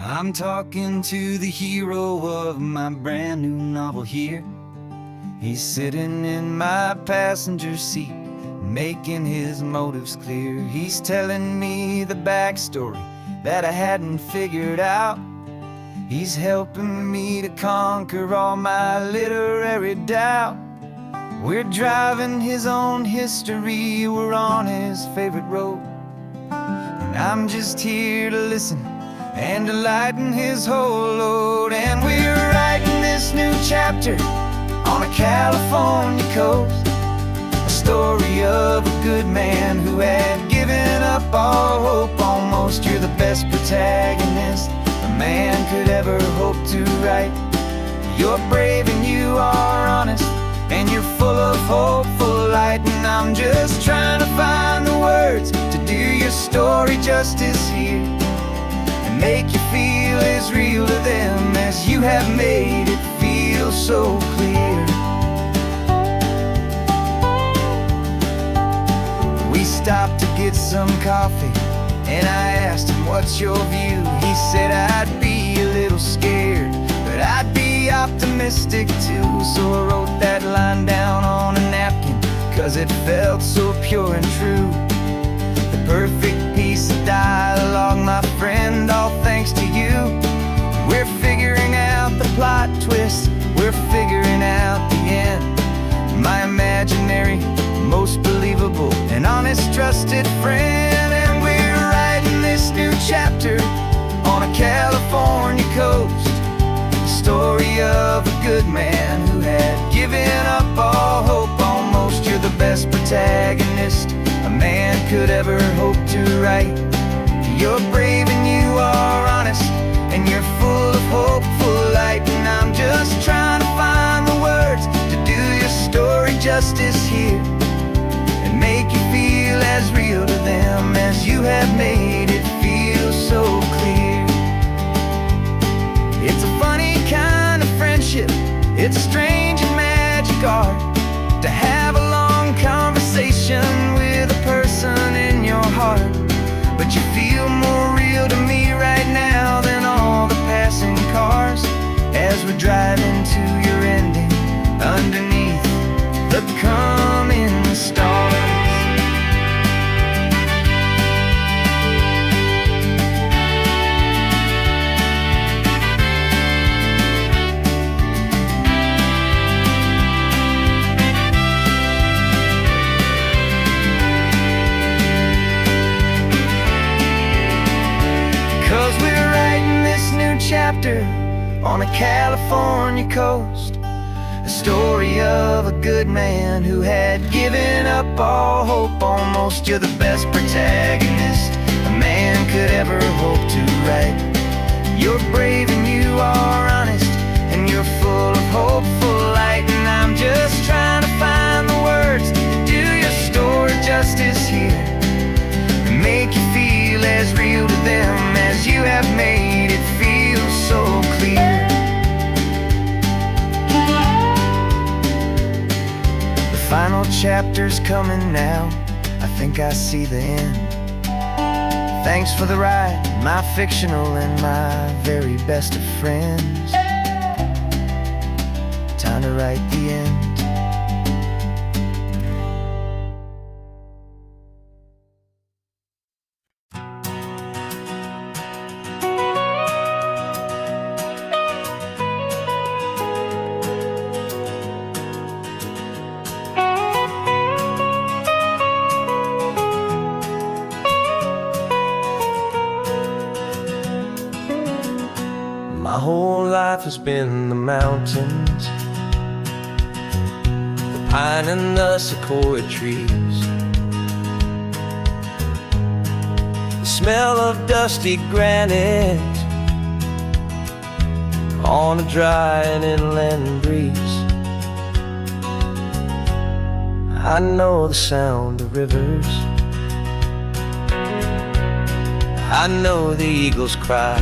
I'm talking to the hero of my brand new novel here. He's sitting in my passenger seat, making his motives clear. He's telling me the backstory that I hadn't figured out. He's helping me to conquer all my literary doubt. We're driving his own history, we're on his favorite road, and I'm just here to listen and to lighten his whole load. And we're writing this new chapter on a California coast, a story of a good man who had given up all hope almost. You're the best protagonist a man could ever hope to write. You're brave and you are honest, and you're full of hopeful light. And I'm just trying to find the words to do your story justice here, and make you feel as real to them as you have made it feel so clear. We stopped to get some coffee, and I asked him, what's your view? He said, I'd be a little scared, but I'd be optimistic too. So I wrote that line down on a napkin, 'cause it felt so pure and true. The perfect piece of dialogue, my friend, all thanks to you. We're figuring out the plot twist, we're figuring out the end. My imaginary, most believable and honest trusted friend. And we're writing this new chapter on a California coast, the story of a good man who had given up all hope almost. You're the best protagonist a man could ever hope to write. You're brave and you are honest, and you're full of hopeful light. And I'm just trying to find the words to do your story justice here, and make you feel as real to them as you have made it feel so clear. It's a funny kind of friendship, it's strange and magic art to have a long conversation with a person in your heart. But you feel more real to me right now than all the passing cars, as we're driving to your ending underneath the coming stars. 'Cause we're writing this new chapter on a California coast, a story of a good man who had given up all hope almost. You're the best protagonist a man could ever hope to write. You're brave and you are honest, and you're full of hopeful light. And I'm just trying to find the words to do your story justice here, and make you feel as real to them as you have made it feel so clear. The final chapter's coming now, I think I see the end. Thanks for the ride, my fictional and my very best of friends. Time to write the end. My whole life has been the mountains, the pine and the sequoia trees, the smell of dusty granite on a dry and inland breeze. I know the sound of rivers, I know the eagles cry,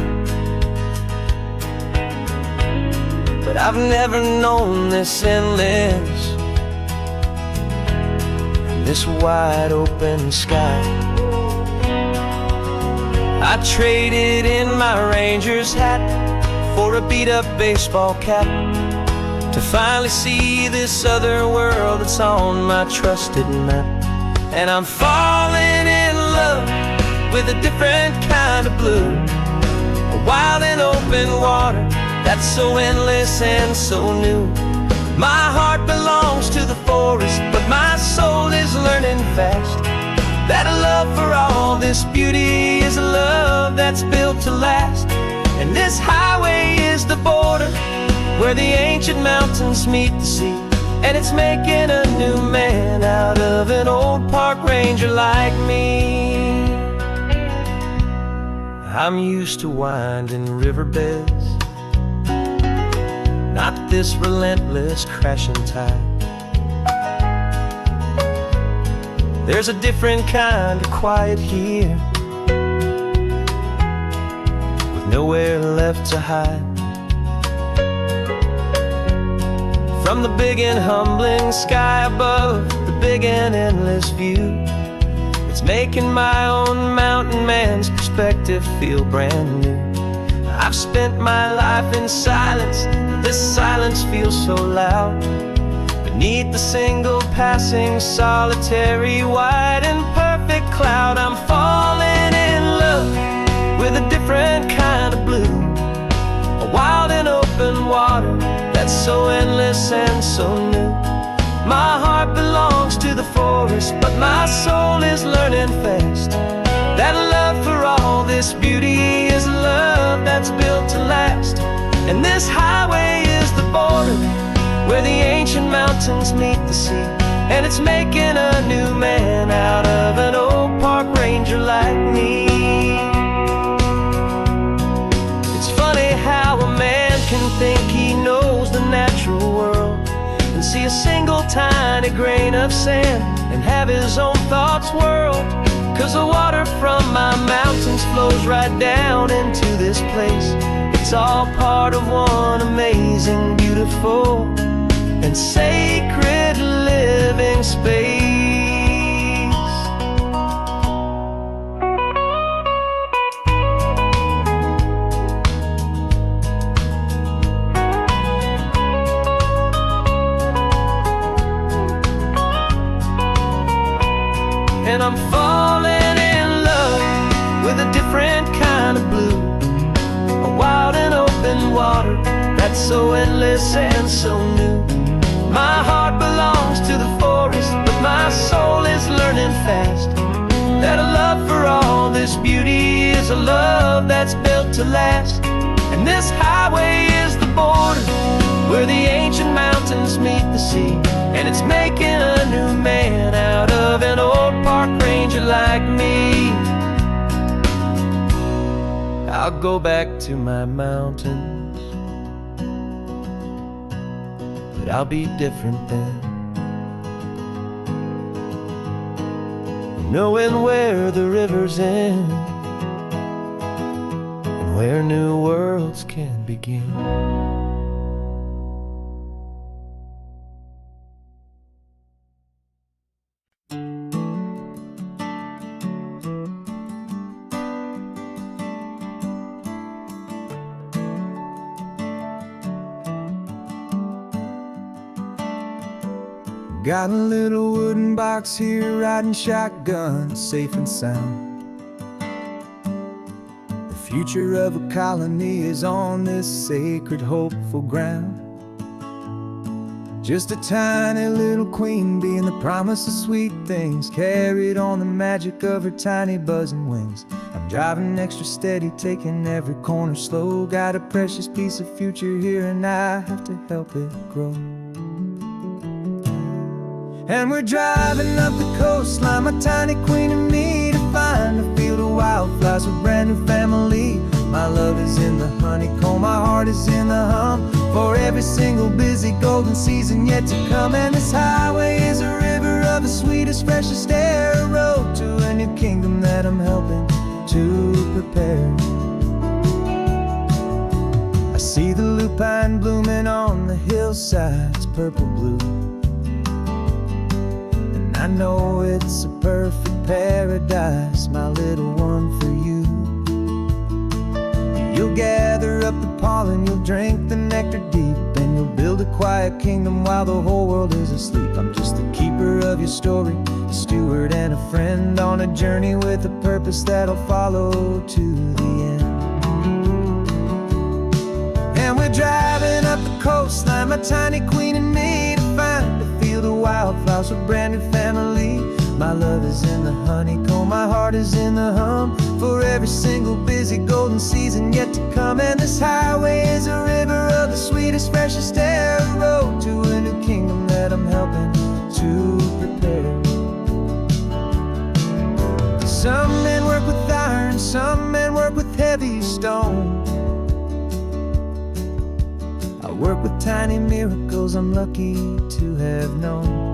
but I've never known this endless, this wide open sky. I traded in my Ranger's hat for a beat-up baseball cap to finally see this other world that's on my trusted map. And I'm falling in love with a different kind of blue, a wild and open water that's so endless and so new. My heart belongs to the forest, but my soul is learning fast that a love for all this beauty is a love that's built to last. And this highway is the border where the ancient mountains meet the sea, and it's making a new man out of an old park ranger like me. I'm used to winding riverbeds, not this relentless crashing tide. There's a different kind of quiet here, with nowhere left to hide. From the big and humbling sky above, the big and endless view, it's making my own mountain man's perspective feel brand new. I've spent my life in silence, this silence feels so loud. Beneath the single passing solitary white and perfect cloud, I'm falling in love with a different kind of blue, a wild and open water that's so endless and so new. My heart belongs to the forest, but my soul is learning fast that a love for all this beauty is a love that's built to last. And this highway is the border where the ancient mountains meet the sea, and it's making a new man out of an old park ranger like me. It's funny how a man can think he knows the natural world and see a single tiny grain of sand and have his own thoughts whirled. 'Cause the water from my mountains flows right down into this place. It's all part of one amazing, beautiful, and sacred living space. And I'm falling in love with a different kind of blue, a wild and open water that's so endless and so new. My heart belongs to the forest, but my soul is learning fast that a love for all this beauty is a love that's built to last. And this highway is the border where the ancient mountains meet the sea, and it's making a new man out of an old park ranger like me. I'll go back to my mountains, but I'll be different then, knowing where the rivers end and where new worlds can begin. Got a little wooden box here, riding shotgun, safe and sound. The future of a colony is on this sacred, hopeful ground. Just a tiny little queen bee, and the promise of sweet things carried on the magic of her tiny buzzing wings. I'm driving extra steady, taking every corner slow. Got a precious piece of future here, and I have to help it grow. And we're driving up the coastline, my tiny queen and me, to find a field of wildflowers with brand new family. My love is in the honeycomb, my heart is in the hum, for every single busy golden season yet to come. And this highway is a river of the sweetest, freshest air, a road to a new kingdom that I'm helping to prepare. I see the lupine blooming on the hillsides, purple blue, I know it's a perfect paradise, my little one, for you. pollen, you'll drink the nectar deep, and you'll build a quiet kingdom while the whole world is asleep. I'm just the keeper of your story, a steward and a friend on a journey with a purpose that'll follow to the end. And we're driving up the coastline, my tiny queen and me, to find a field of wildflowers, a brand new family. My love is in the honeycomb, my heart is in the hum, for every single busy golden season yet to come. And this highway is a river of the sweetest, freshest air, a road to a new kingdom that I'm helping to prepare. Some men work with iron, some men work with heavy stone. I work with tiny miracles I'm lucky to have known.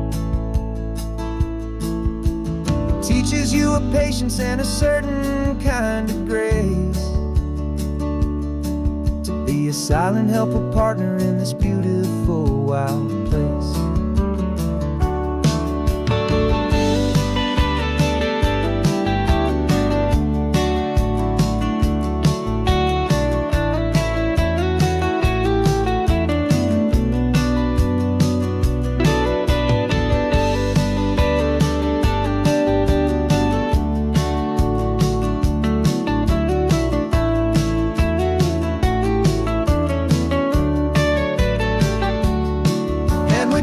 Teaches you a patience and a certain kind of grace, to be a silent helper partner in this beautiful wild place.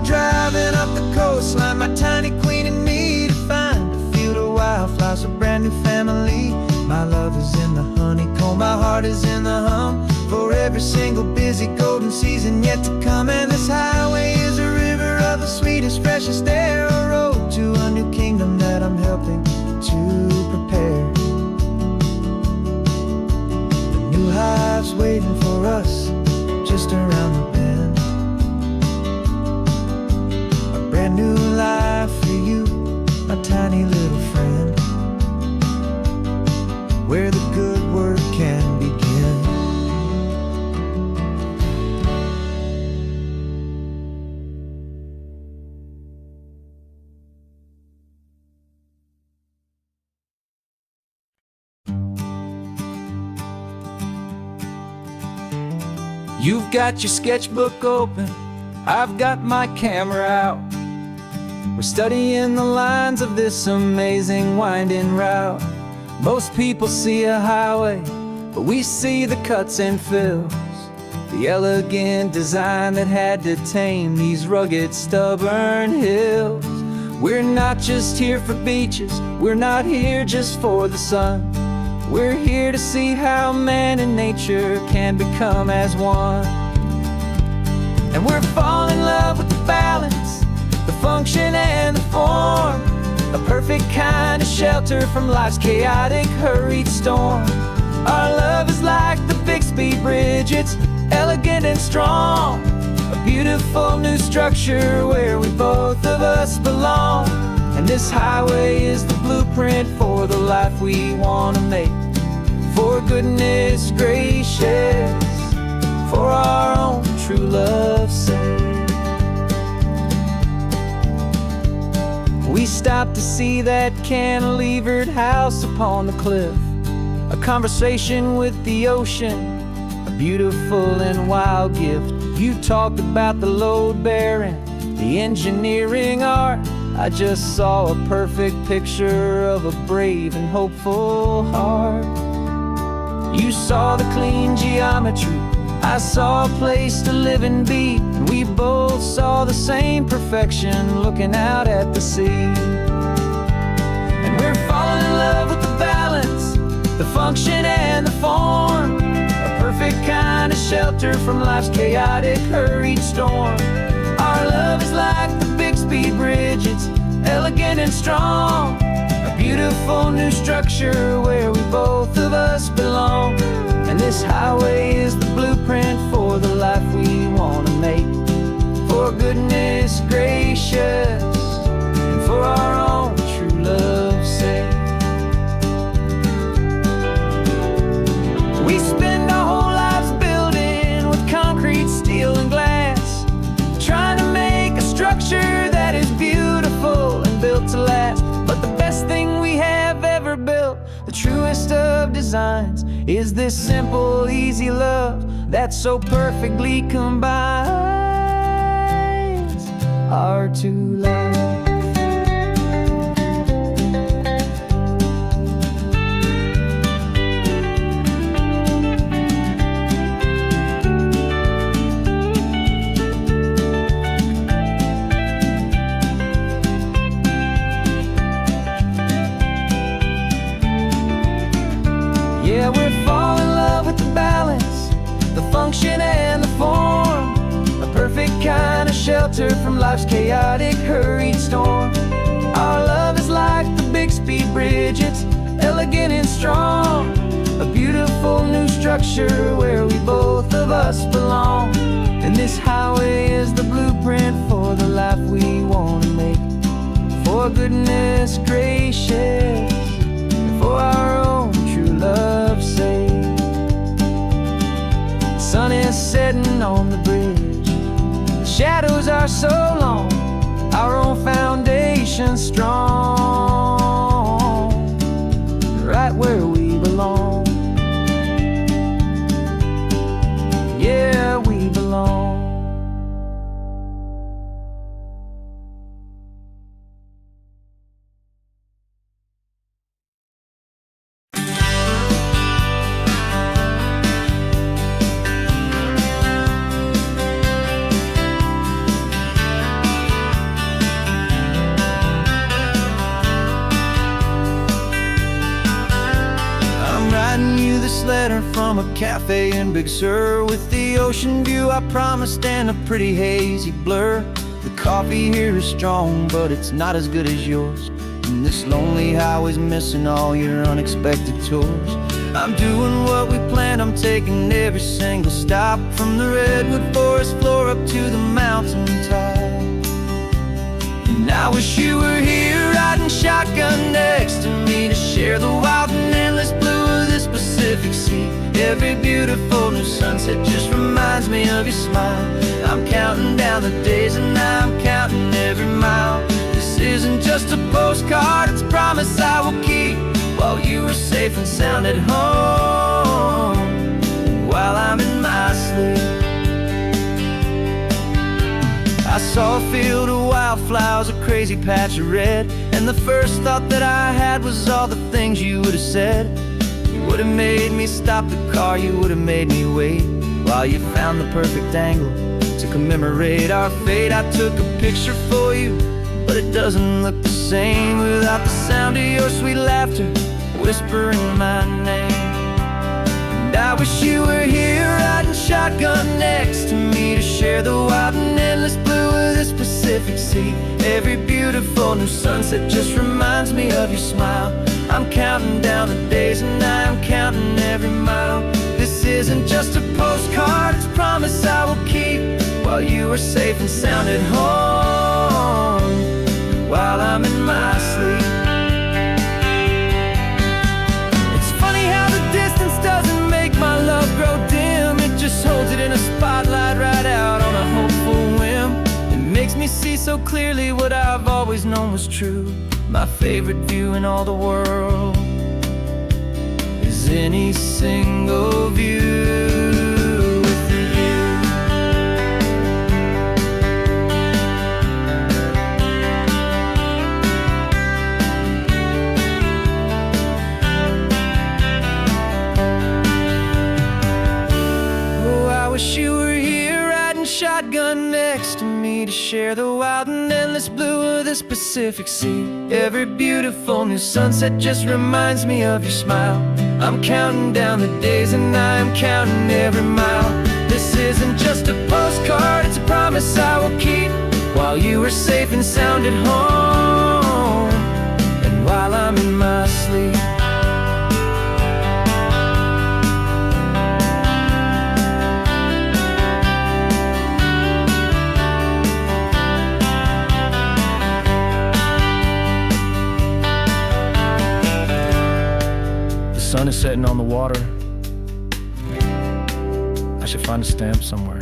Driving up the coastline, my tiny queen and me, to find a field of wildflowers, a brand new family. My love is in the honeycomb, my heart is in the hum, for every single busy golden season yet to come. And this highway is a river of the sweetest, freshest air, a road to a new kingdom that I'm helping to prepare. The new hive's waiting for us just around the bend. Brand new life for you, my tiny little friend, where the good work can begin. You've got your sketchbook open, I've got my camera out. We're studying the lines of this amazing winding route. Most people see a highway, but we see the cuts and fills, the elegant design that had to tame these rugged, stubborn hills. We're not just here for beaches, we're not here just for the sun. We're here to see how man and nature can become as one. And we're falling in love with the balance, the function and the form, a perfect kind of shelter from life's chaotic, hurried storm. Our love is like the Bixby Bridge, it's elegant and strong, a beautiful new structure where we both of us belong. And this highway is the blueprint for the life we want to make, for goodness gracious, for our own true love's sake. We stopped to see that cantilevered house upon the cliff, a conversation with the ocean, a beautiful and wild gift. You talked about the load bearing, the engineering art. I just saw a perfect picture of a brave and hopeful heart. You saw the clean geometry, I saw a place to live and be, and we both saw the same perfection looking out at the sea. And we're falling in love with the balance, the function and the form, a perfect kind of shelter from life's chaotic, hurried storm. Our love is like the Bixby Bridge, it's elegant and strong, a beautiful new structure where we both of us belong. And this highway is the blueprint for the life we want to make, for goodness gracious, and for our own true love's sake. We spend our whole lives building with concrete, steel, and glass, trying to make a structure that is beautiful and built to last. But the best thing we have ever built, the truest of designs, is this simple, easy love that so perfectly combines our two lives. Yeah, we're falling in love with the balance, the function and the form, a perfect kind of shelter from life's chaotic, hurried storm. Our love is like the Bixby Bridge, it's elegant and strong, a beautiful new structure where we both of us belong. And this highway is the blueprint for the life we want to make. For goodness gracious, for our own true love's sake. The sun is setting on the bridge, the shadows are so long, our own foundation strong, right where we belong. Yeah, we belong. Writing you this letter from a cafe in Big Sur, with the ocean view I promised and a pretty hazy blur. The coffee here is strong, but it's not as good as yours, and this lonely highway's missing all your unexpected tours. I'm doing what we planned, I'm taking every single stop, from the redwood forest floor up to the mountain top. And I wish you were here riding shotgun next to me, to share the wild and endless blue of this Pacific Sea. Every beautiful new sunset just reminds me of your smile. I'm counting down the days and I'm counting every mile. This isn't just a postcard, it's a promise I will keep, while you are safe and sound at home, while I'm in my sleep. I saw a field of wildflowers, a crazy patch of red, and the first thought that I had was all the things you would have said. You would have made me stop the car, you would have made me wait, while you found the perfect angle to commemorate our fate. I took a picture for you, but it doesn't look the same without the sound of your sweet laughter whispering my name. And I wish you were here riding shotgun next to me, to share the wild and endless blue of this Pacific Sea. Every beautiful new sunset just reminds me of your smile. I'm counting down the days and I'm counting every mile. This isn't just a postcard, it's a promise I will keep, while you are safe and sound at home, while I'm in my sleep. It's funny how the distance doesn't make my love grow dim, it just holds it in a spotlight right out on a hopeful whim. It makes me see so clearly what I've always known was true. My favorite view in all the world is any single view with you. Oh, I wish you were here riding shotgun next to me, to share the wild and endless blue of this Pacific Sea. Every beautiful new sunset just reminds me of your smile. I'm counting down the days and I'm counting every mile. This isn't just a postcard, it's a promise I will keep, while you are safe and sound at home, and while I'm in my sleep. The sun is setting on the water. I should find a stamp somewhere.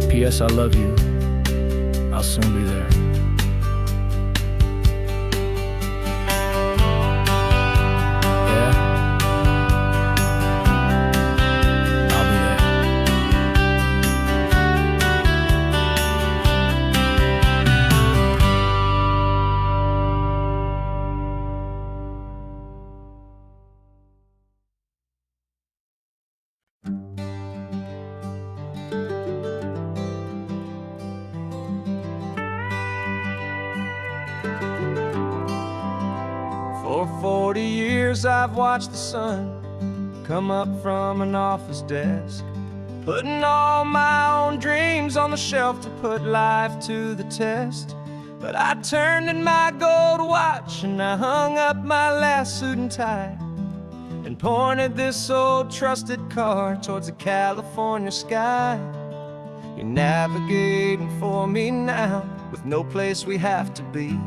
P.S. I love you. I'll soon be there. Yeah. For 40 years I've watched the sun come up from an office desk, putting all my own dreams on the shelf to put life to the test. But I turned in my gold watch and I hung up my last suit and tie, and pointed this old trusted car towards the California sky. You're navigating for me now, with no place we have to be.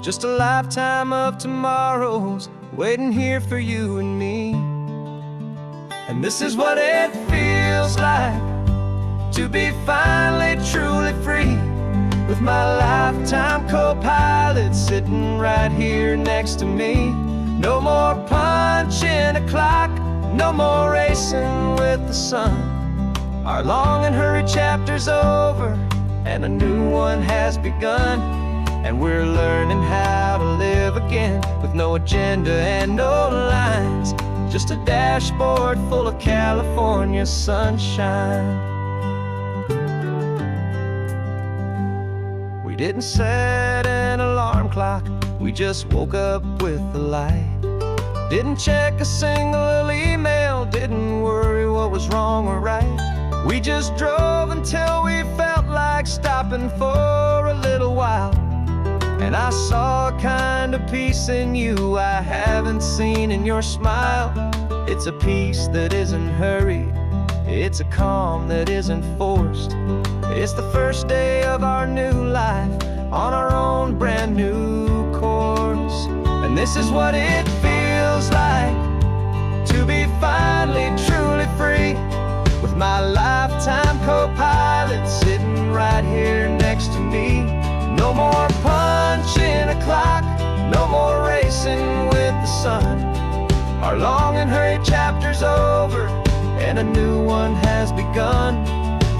Just a lifetime of tomorrows waiting here for you and me. And this is what it feels like to be finally truly free, with my lifetime co-pilot sitting right here next to me. No more punching a clock, no more racing with the sun. Our long and hurried chapter's over and a new one has begun. And we're learning how to live again, with no agenda and no lines, just a dashboard full of California sunshine. We didn't set an alarm clock, we just woke up with the light. Didn't check a single email, didn't worry what was wrong or right. We just drove until we felt like stopping for a little while. And I saw a kind of peace in you I haven't seen in your smile. It's a peace that isn't hurried, it's a calm that isn't forced. It's the first day of our new life on our own brand new course. And this is what it feels like to be finally truly free, with my lifetime co-pilot sitting right here next to me. No more punching a clock, no more racing with the sun. Our long and hurried chapter's over and a new one has begun.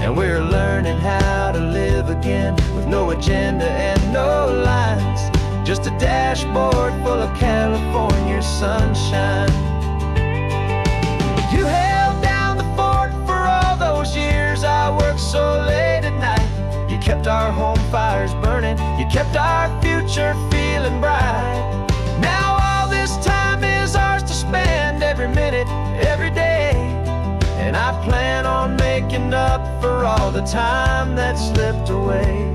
And we're learning how to live again, with no agenda and no lines, just a dashboard full of California sunshine. You held down the fort for all those years I worked so late at night. You kept our home fires burning, you kept our future feeling bright. Now all this time is ours to spend, every minute, every day. And I plan on making up for all the time that slipped away.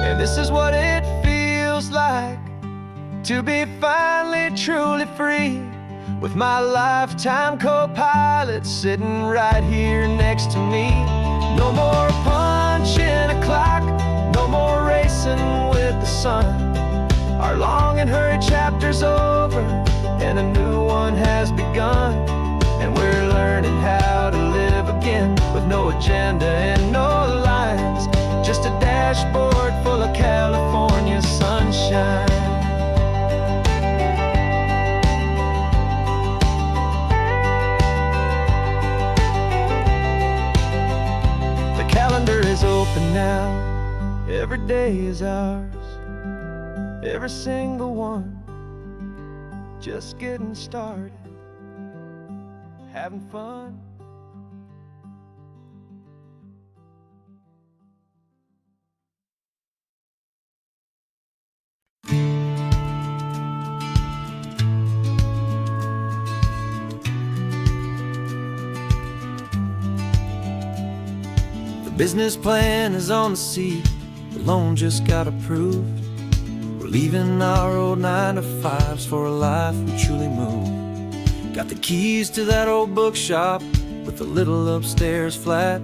And this is what it feels like to be finally truly free, with my lifetime co-pilot sitting right here next to me. No more punching a clock, no more racing with the sun. Our long and hurried chapter's over and a new one has begun. And we're learning how to live again, with no agenda and no lines, just a dashboard full of California sunshine. Calendar is open now, every day is ours, every single one, just getting started, having fun. Business plan is on the seat, the loan just got approved. We're leaving our old 9-to-5s for a life we truly move. Got the keys to that old bookshop with the little upstairs flat.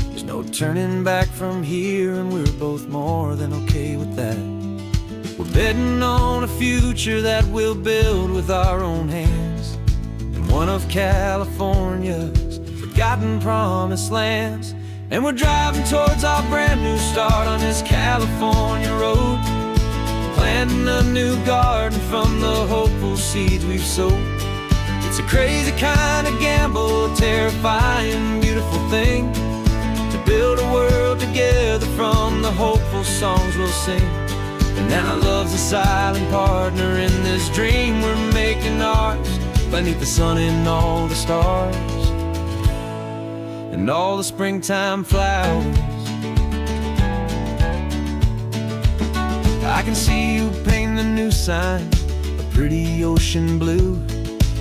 There's no turning back from here, and we're both more than okay with that. We're betting on a future that we'll build with our own hands, in one of California's forgotten promised lands. And we're driving towards our brand new start on this California road, planting a new garden from the hopeful seeds we've sowed. It's a crazy kind of gamble, a terrifying, beautiful thing, to build a world together from the hopeful songs we'll sing. And now love's a silent partner in this dream we're making ours, beneath the sun and all the stars. and all the springtime flowers. I can see you painting the new sign a pretty ocean blue,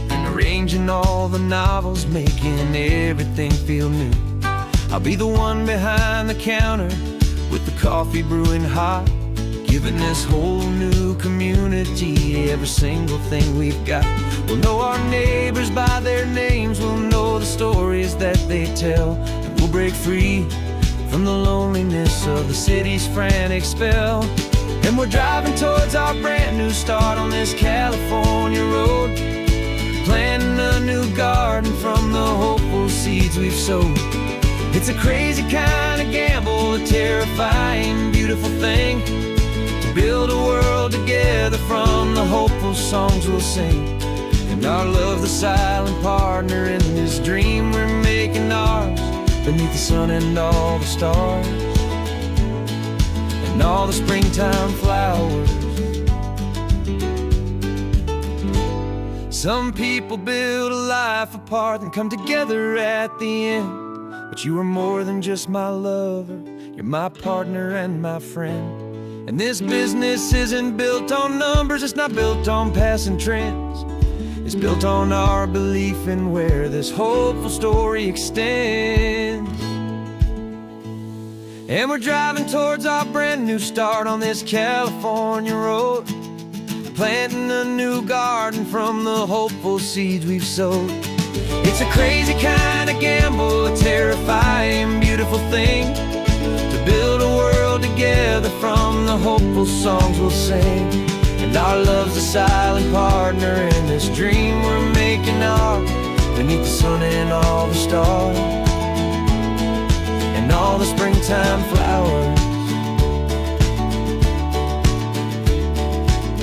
and arranging all the novels, making everything feel new. I'll be the one behind the counter with the coffee brewing hot, giving this whole new community every single thing we've got. We'll know our neighbors by their names, we'll know the stories that they tell, and we'll break free from the loneliness of the city's frantic spell. And we're driving towards our brand new start on this California road, planting a new garden from the hopeful seeds we've sowed. It's a crazy kind of gamble, a terrifying, beautiful thing, to build a world together from the hopeful songs we'll sing. And our love's the silent partner in this dream we're making ours, beneath the sun and all the stars, and all the springtime flowers. Some people build a life apart and come together at the end, but you are more than just my lover, you're my partner and my friend. And this business isn't built on numbers, it's not built on passing trends. It's built on our belief in where this hopeful story extends. And we're driving towards our brand new start on this California road, planting a new garden from the hopeful seeds we've sowed. It's a crazy kind of gamble, a terrifying, beautiful thing, to build a world together from the hopeful songs we'll sing. And our love's a silent partner in this dream we're making ours, beneath the sun and all the stars, and all the springtime flowers.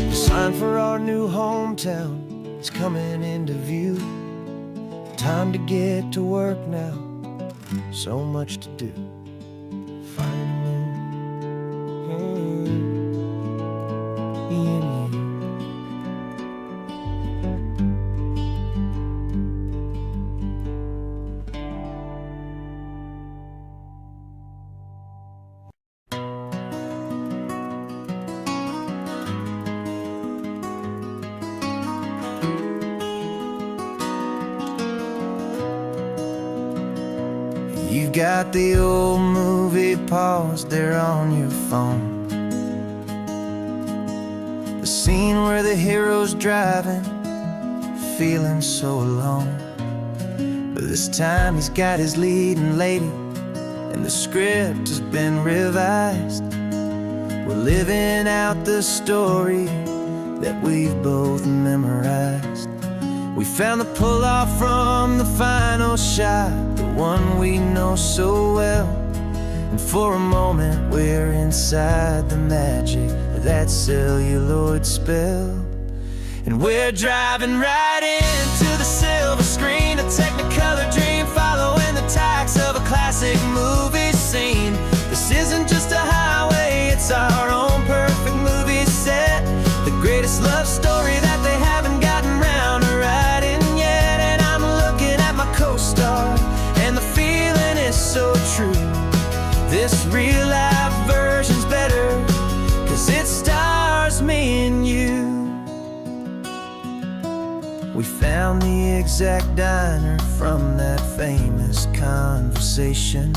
The sign for our new hometown is coming into view. Time to get to work now, so much to do. Finding you in you. You've got the old movie paused there on your phone, the scene where the hero's driving, feeling so alone. But this time he's got his leading lady, and the script has been revised. We're living out the story that we've both memorized. We found the pull-off from the final shot, the one we know so well. And for a moment we're inside the magic of that celluloid spell. And we're driving right into the silver screen, a technicolor dream, following the tacks of a classic movie scene. This isn't just a highway, it's our own perfect movie set, the greatest love story that they haven't gotten round to writing yet. And I'm looking at my co-star, and the feeling is so true. This real life version's better, 'cause it stars me and you. We found the exact diner from that famous conversation,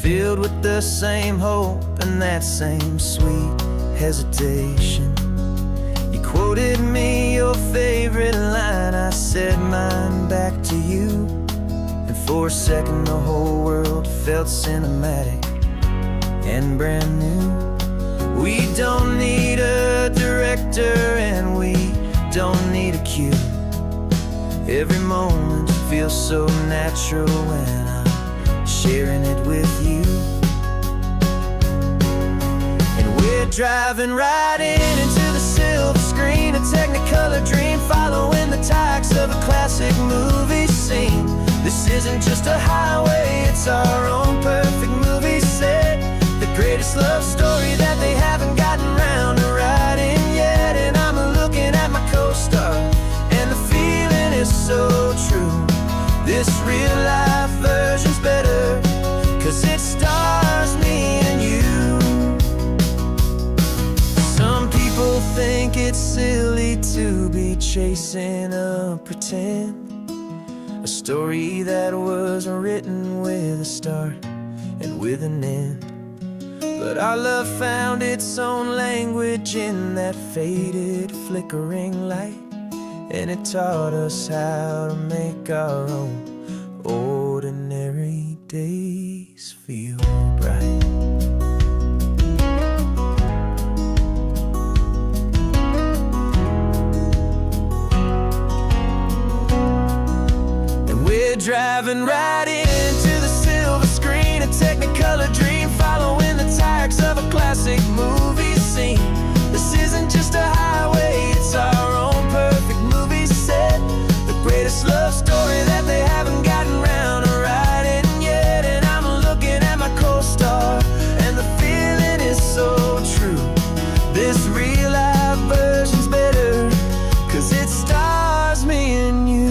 filled with the same hope and that same sweet hesitation. You quoted me your favorite line, I said mine back to you, and for a second the whole world felt cinematic and brand new. We don't need a director and we don't need a cue. Every moment feels so natural when I'm sharing it with you. And we're driving right into the silver screen, a technicolor dream, following the tacks of a classic movie scene. This isn't just a highway, it's our own perfect movie set, the greatest love story that they haven't gotten round to writing yet. And I'm looking at my co-star, and the feeling is so true. This real life version's chasing a pretend, a story that was written with a start and with an end. But our love found its own language in that faded, flickering light, and it taught us how to make our own ordinary days feel bright. Driving right into the silver screen, a Technicolor dream, following the tracks of a classic movie scene. This isn't just a highway, it's our own perfect movie set, the greatest love story that they haven't gotten round to writing yet. And I'm looking at my co-star, and the feeling is so true. This real life version's better, 'cause it stars me and you.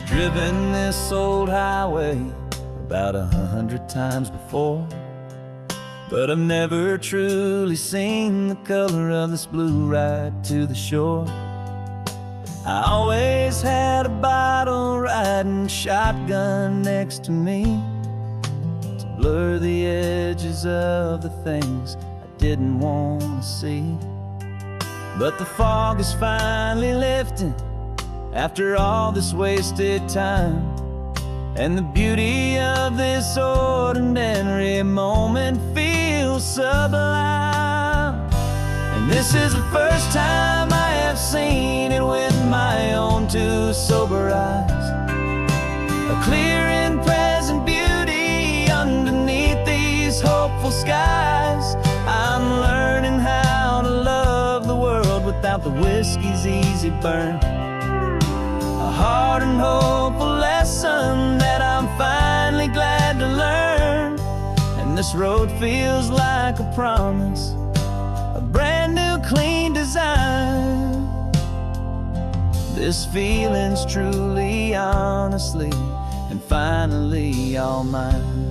Driven this old highway about 100 times before, but I've never truly seen the color of this blue right to the shore. I always had a bottle riding shotgun next to me to blur the edges of the things I didn't want to see. But the fog is finally lifting after all this wasted time, and the beauty of this ordinary moment feels sublime. And this is the first time I have seen it with my own two sober eyes, a clear and present beauty underneath these hopeful skies. I'm learning how to love the world without the whiskey's easy burn, a hard and hopeful lesson that I'm finally glad to learn. And this road feels like a promise, a brand new clean design. This feeling's truly, honestly, and finally all mine.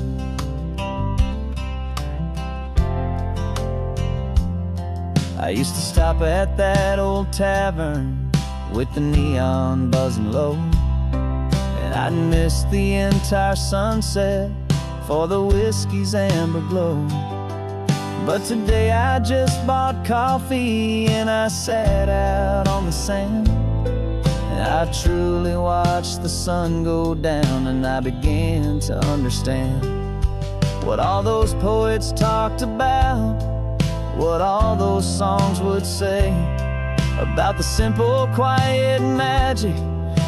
I used to stop at that old tavern with the neon buzzing low, and I'd miss the entire sunset for the whiskey's amber glow. But today I just bought coffee and I sat out on the sand, and I truly watched the sun go down, and I began to understand what all those poets talked about, what all those songs would say about the simple, quiet magic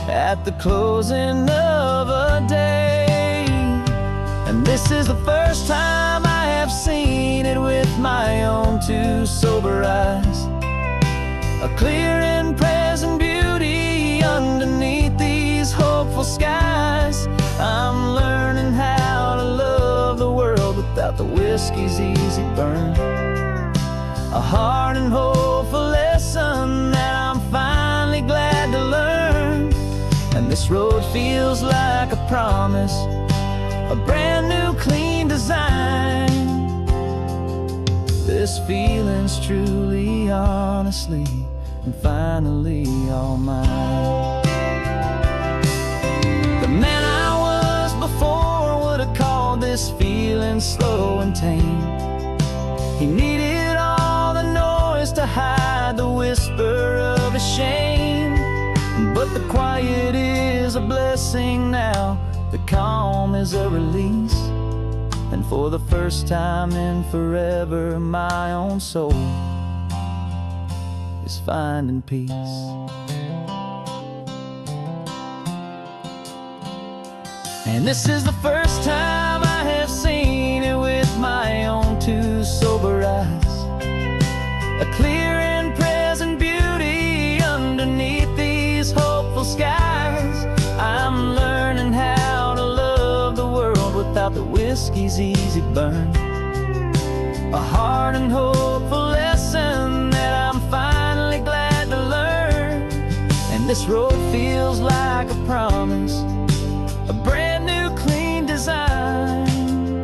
at the closing of a day. And this is the first time I have seen it with my own two sober eyes, a clear and present beauty underneath these hopeful skies. I'm learning how to love the world without the whiskey's easy burn, a hard and hopeful lesson that I'm finally glad to learn. And this road feels like a promise, a brand new clean design. This feeling's truly, honestly, and finally all mine. The man I was before would have called this feeling slow and tame. He needed all the noise to hide the whisper of his shame. But the quiet is a blessing now, the calm is a release, and for the first time in forever my own soul is finding peace. And this is the first time I have seen it with my own two sober eyes, a clear and present beauty underneath these hopeful skies. I'm learning memories easy burn. A hard and hopeful lesson that I'm finally glad to learn. And this road feels like a promise, a brand new clean design.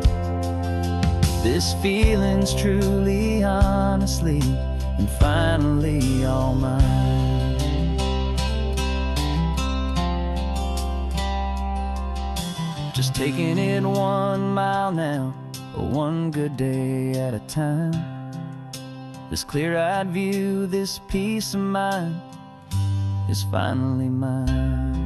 This feeling's truly, honestly, and finally all mine. Just taking it 1 mile now, one good day at a time. This clear-eyed view, this peace of mind is finally mine.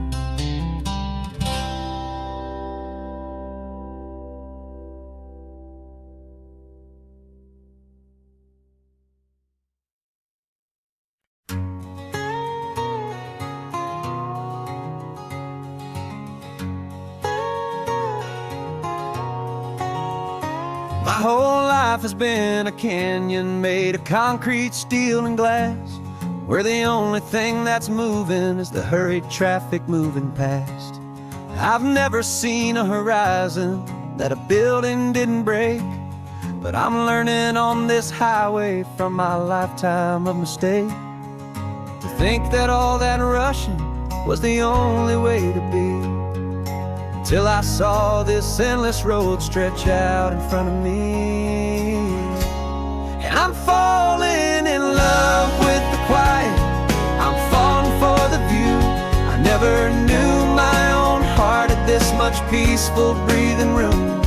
My whole life has been a canyon made of concrete, steel, and glass, where the only thing that's moving is the hurried traffic moving past. I've never seen a horizon that a building didn't break, but I'm learning on this highway from my lifetime of mistakes to think that all that rushing was the only way to be. Till I saw this endless road stretch out in front of me. And I'm falling in love with the quiet, I'm falling for the view. I never knew my own heart had this much peaceful breathing room.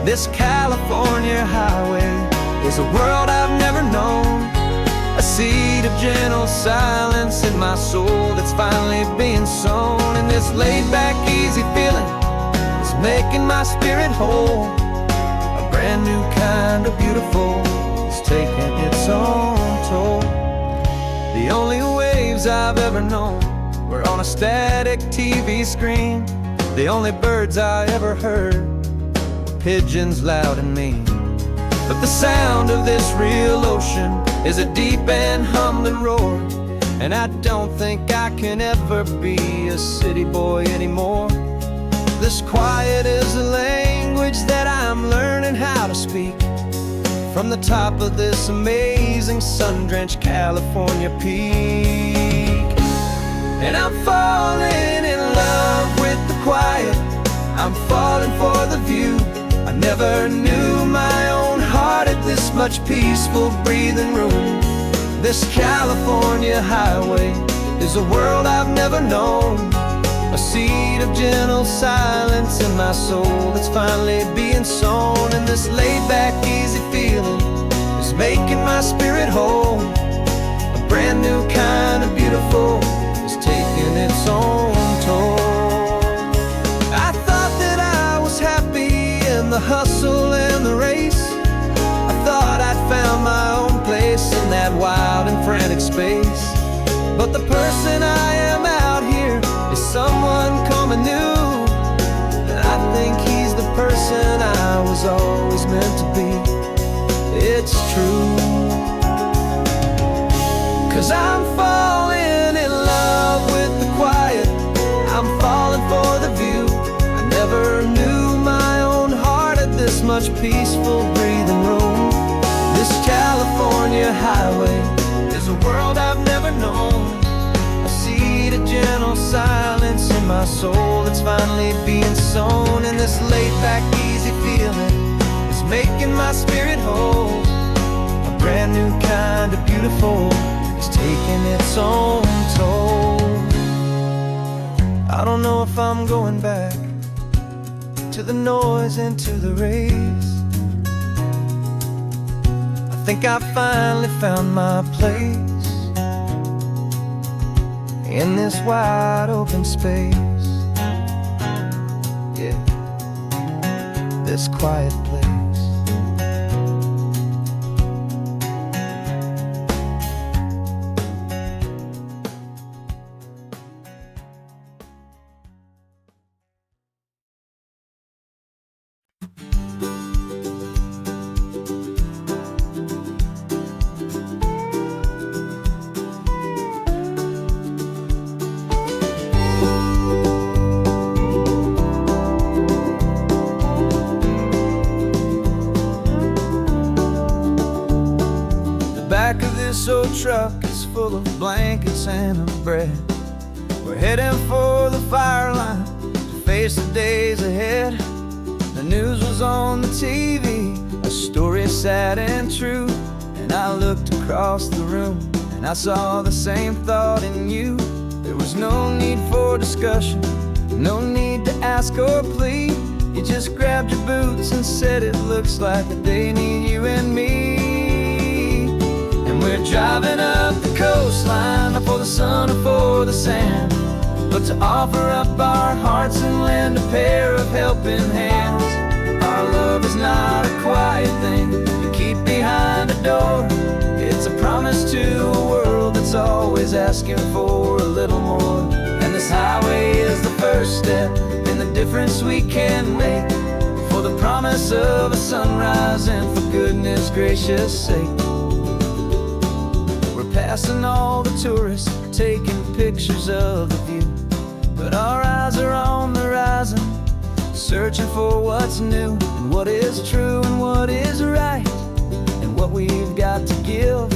This California highway is a world I've never known, a seed of gentle silence in my soul that's finally being sown. And this laid-back, easy feeling making my spirit whole. A brand new kind of beautiful is taking its own toll. The only waves I've ever known were on a static TV screen. The only birds I ever heard were pigeons loud and mean. But the sound of this real ocean is a deep and humbling roar, and I don't think I can ever be a city boy anymore. This quiet is a language that I'm learning how to speak from the top of this amazing sun-drenched California peak. And I'm falling in love with the quiet, I'm falling for the view. I never knew my own heart had this much peaceful breathing room. This California highway is a world I've never known, a seed of gentle silence in my soul that's finally being sown. And this laid-back, easy feeling is making my spirit whole. A brand new kind of beautiful is taking its own toll. I thought that I was happy in the hustle and the race. I thought I'd found my own place in that wild and frantic space. But the person I am out here is someone coming new, and I think he's the person I was always meant to be. It's true, 'cause I'm falling in love with the quiet, I'm falling for the view. I never knew my own heart had this much peaceful breathing room. This California highway is a world I've never known, a seed of gentle silence in my soul that's finally being sown. And this laid-back, easy feeling is making my spirit whole. A brand new kind of beautiful is taking its own toll. I don't know if I'm going back to the noise and to the race. I think I finally found my place in this wide open space, yeah, this quiet place. back of this old truck is full of blankets and a bread. We're heading for the fire line to face the days ahead. The news was on the TV, a story sad and true. And I looked across the room and I saw the same thought in you. There was no need for discussion, no need to ask or plead. You just grabbed your boots and said it looks like the day need you and me. And we're driving up the coastline, not for the sun or for the sand, but to offer up our hearts and lend a pair of helping hands. Our love is not a quiet thing you keep behind a door. It's a promise to a world that's always asking for a little more. And this highway is the first step in the difference we can make, for the promise of a sunrise and for goodness gracious sake. We're passing all the tourists, taking pictures of the view, but our eyes are on the horizon, searching for what's new and what is true and what is right, and what we've got to give.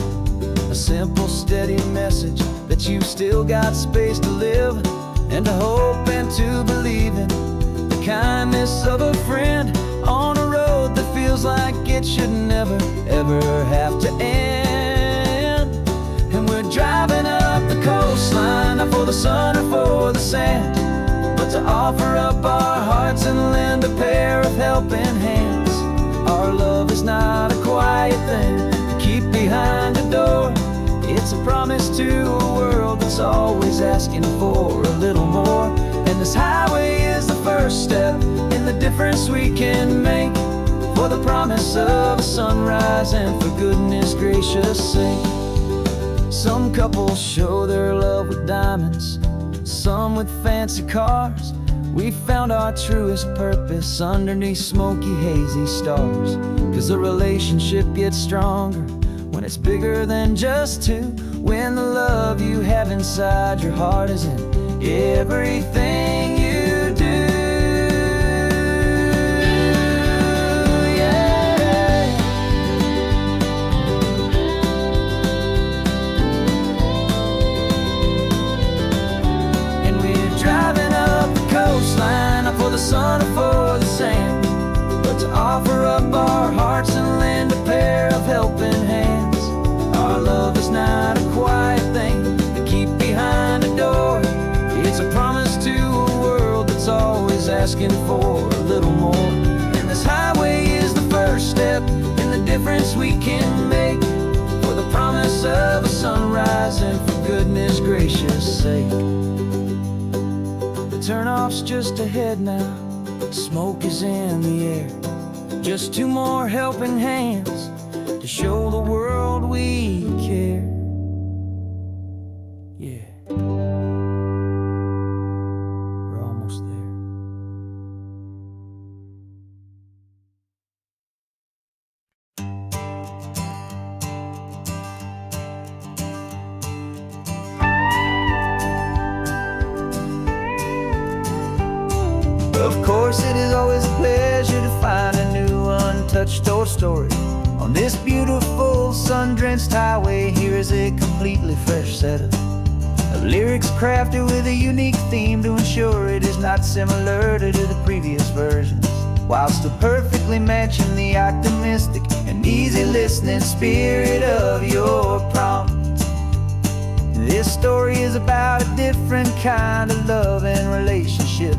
A simple, steady message that you've still got space to live, and to hope and to believe in the kindness of a friend on a road that feels like it should never, ever have to end. And we're driving up the coastline, not for the sun or for the sand, but to offer up our hearts and lend a pair of helping hands. Our love is not a quiet thing to keep behind a door. It's a promise to a world that's always asking for a little more. And this highway is the first step in the difference we can make, for the promise of a sunrise and for goodness gracious sake. Some couples show their love with diamonds, some with fancy cars. We found our truest purpose underneath smoky, hazy stars. 'Cause the relationship gets stronger when it's bigger than just two, when the love you have inside your heart is in everything you do. Yeah. And we're driving up the coastline, not for the sun or for the sand, but to offer up our hearts and lend a pair of helping hands. Our love is not a quiet thing to keep behind a door. It's a promise to a world that's always asking for a little more. And this highway is the first step in the difference we can make, for the promise of a sunrise and for goodness gracious sake. The turnoff's just ahead now, smoke is in the air. Just two more helping hands to show the world we care. Yeah, we're almost there. Of course, it is always a pleasure to find a new untouched old story. On this beautiful sun-drenched highway, here is a completely fresh set of lyrics crafted with a unique theme to ensure it is not similar to the previous versions, while still perfectly matching the optimistic and easy listening spirit of your prompt. This story is about a different kind of love and relationship.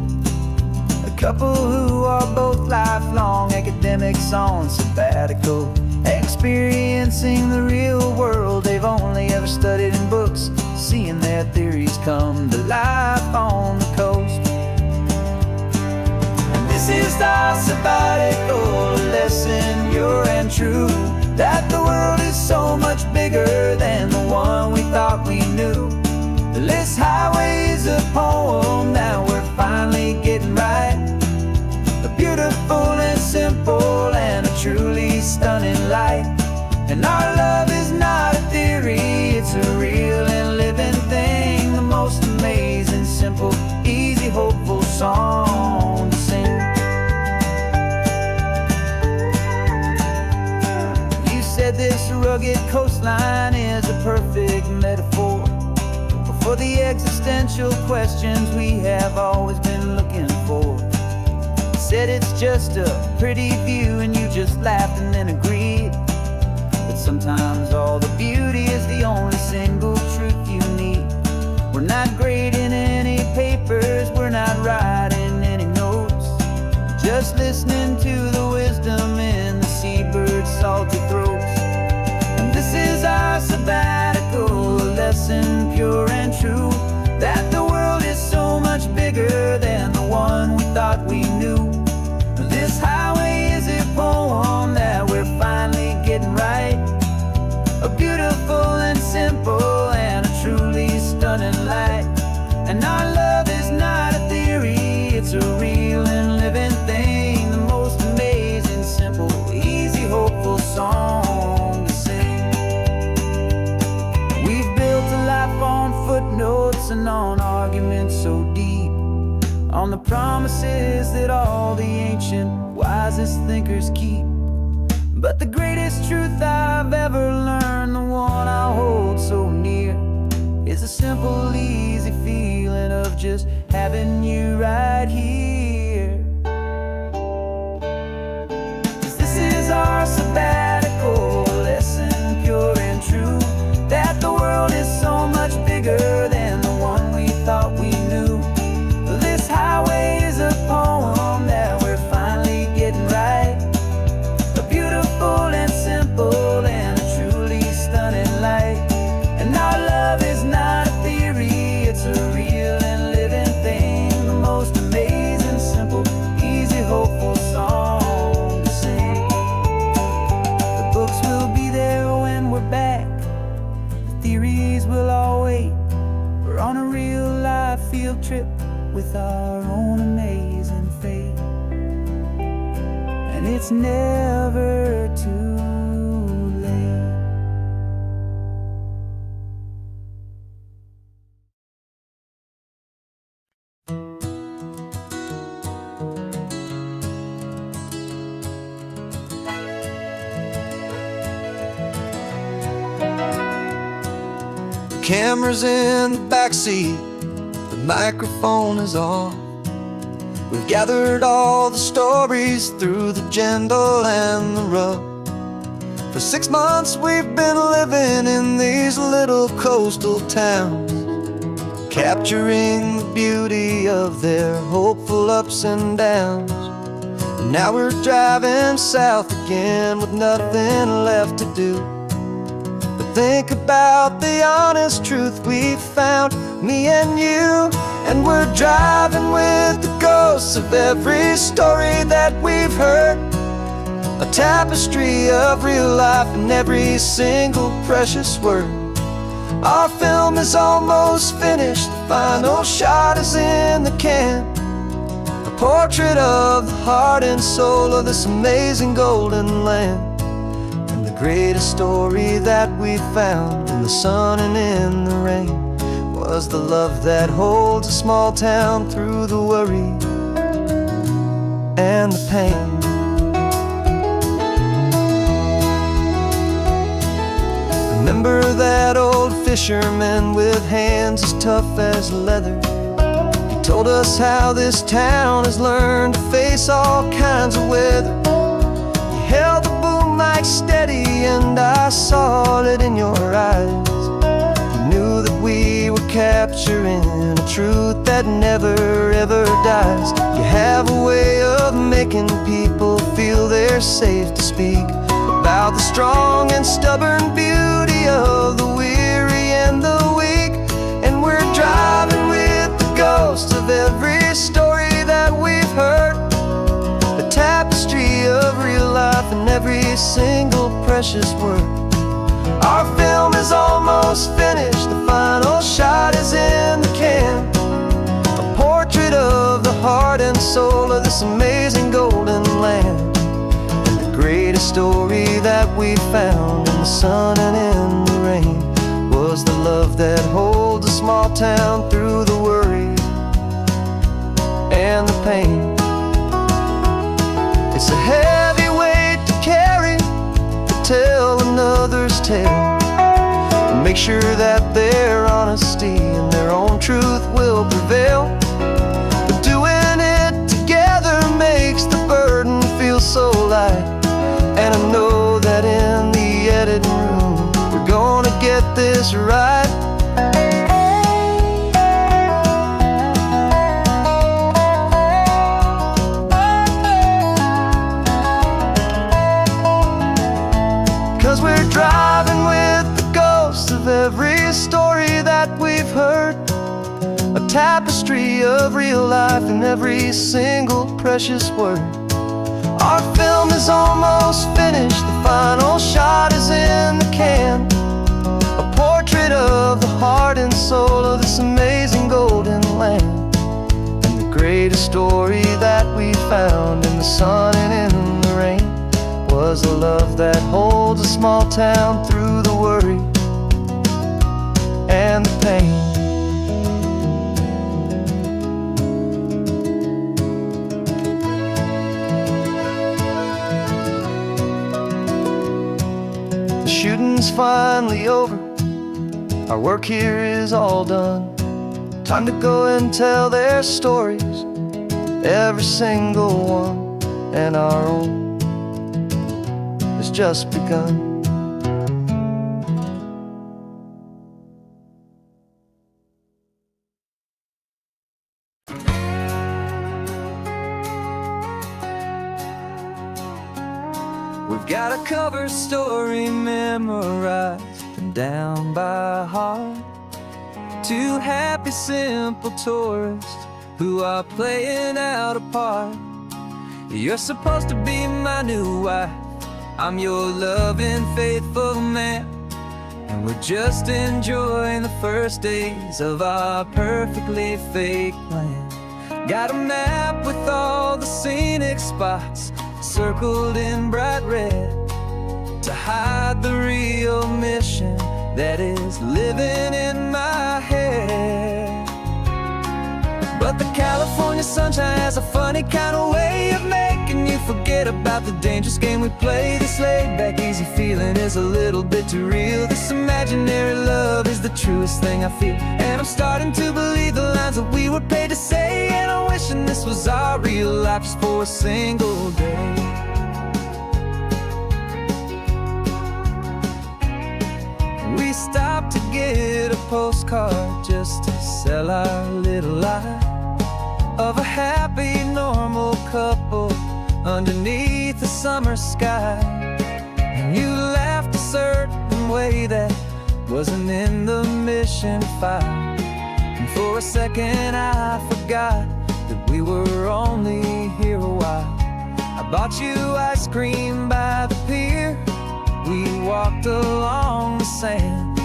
A couple who are both lifelong academics on sabbatical, experiencing the real world they've only ever studied in books, seeing their theories come to life on the coast. And this is our sabbatical lesson, pure and true, that the world is so much bigger than the one we thought we knew. This highway is a poem that we're finally getting right, a beautiful and simple and a truly stunning light. And our love is not a theory, it's a real and living thing, the most amazing, simple, easy, hopeful song to sing. You said said this rugged coastline is a perfect metaphor for the existential questions we have always been looking for. Said it's just a pretty view and you just laughed and then agreed. But sometimes all the beauty is the only single truth you need. We're not grading any papers, we're not writing any notes, just listening to the wisdom in the seabird's salty throats. And this is our sabbatical, a lesson pure and true, that the world is so much bigger than the one we thought we knew. This highway is a poem that we're finally getting right, a beautiful and simple and a truly stunning light. And our love is not a theory, it's a real and living thing, the most amazing, simple, easy, hopeful song to sing. We've built a life on footnotes and on arguments so deep, on the promises that all the ancient, wisest thinkers keep. But the greatest truth I've ever learned, the one I hold so near, is a simple, easy feeling of just having you right here. 'Cause this is our sabbatical, lesson pure and true, that the world is so much bigger than the one we thought we knew. This highway is a poem that we're finally getting right, a beautiful and simple and a truly stunning light. And our love is not a theory, it's a real and living thing, the most amazing, simple, easy, hopeful song to sing. The books will be there when we're back, the theories will all wait. We're on a real life field trip with our own amazing fate, and it's never too late. The camera's in the backseat, the microphone is on. We've gathered all the stories through the gentle and the rough. For 6 months we've been living in these little coastal towns, capturing the beauty of their hopeful ups and downs. And now we're driving south again with nothing left to do but think about the honest truth we've found, me and you. And we're driving with the ghosts of every story that we've heard, a tapestry of real life in every single precious word. Our film is almost finished, the final shot is in the can, a portrait of the heart and soul of this amazing golden land. And the greatest story that we found in the sun and in the rain was the love that holds a small town through the worry and the pain. Remember that old fisherman with hands as tough as leather? He told us how this town has learned to face all kinds of weather. You held the boom mic steady and I saw it in your eyes. Knew that we were capturing a truth that never ever dies. You have a way of making people feel they're safe to speak about the strong and stubborn beauty of the weary and the weak. And we're driving with the ghosts of every story that we've heard, the tapestry of real life in every single precious word. Our film is almost finished, the final shot is in the can, a portrait of the heart and soul of this amazing golden land. And the greatest story that we found in the sun and in the rain was the love that holds a small town through the worry and the pain. It's a heavy weight to carry, to tell another make sure that their honesty and their own truth will prevail. But doing it together makes the burden feel so light. And I know that in the editing room we're gonna get this right. 'Cause we're driving with the ghosts of every story that we've heard, a tapestry of real life in every single precious word. Our film is almost finished, the final shot is in the can, a portrait of the heart and soul of this amazing golden land. And the greatest story that we found in the sun and in the rain was a love that holds a small town through the worry and the pain. The shooting's finally over, our work here is all done. Time to go and tell their stories, every single one, and our own has just begun. We've got a cover story memorized and down by heart. Two happy, simple tourists who are playing out a part. You're supposed to be my new wife, I'm your loving, faithful man, and we're just enjoying the first days of our perfectly fake plan. Got a map with all the scenic spots circled in bright red to hide the real mission that is living in my head. But the California sunshine has a funny kind of way of making you forget about the dangerous game we play. This laid-back, easy feeling is a little bit too real. This imaginary love is the truest thing I feel, and I'm starting to believe the lines that we were paid to say. And I'm wishing this was our real life just for a single day. We stopped to get a postcard just to sell our little lie of a happy, normal couple underneath the summer sky. And you laughed a certain way that wasn't in the mission file, and for a second I forgot that we were only here a while. I bought you ice cream by the pier, we walked along the sand,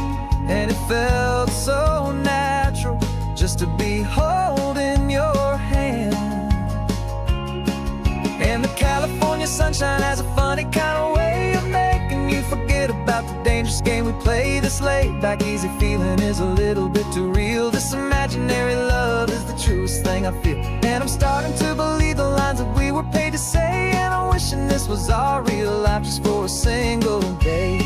and it felt so natural just to be holding your hand. And the California sunshine has a funny kind of way of making you forget about the dangerous game we play. This laid-back, easy feeling is a little bit too real. This imaginary love is the truest thing I feel, and I'm starting to believe the lines that we were paid to say. And I'm wishing this was our real life just for a single day.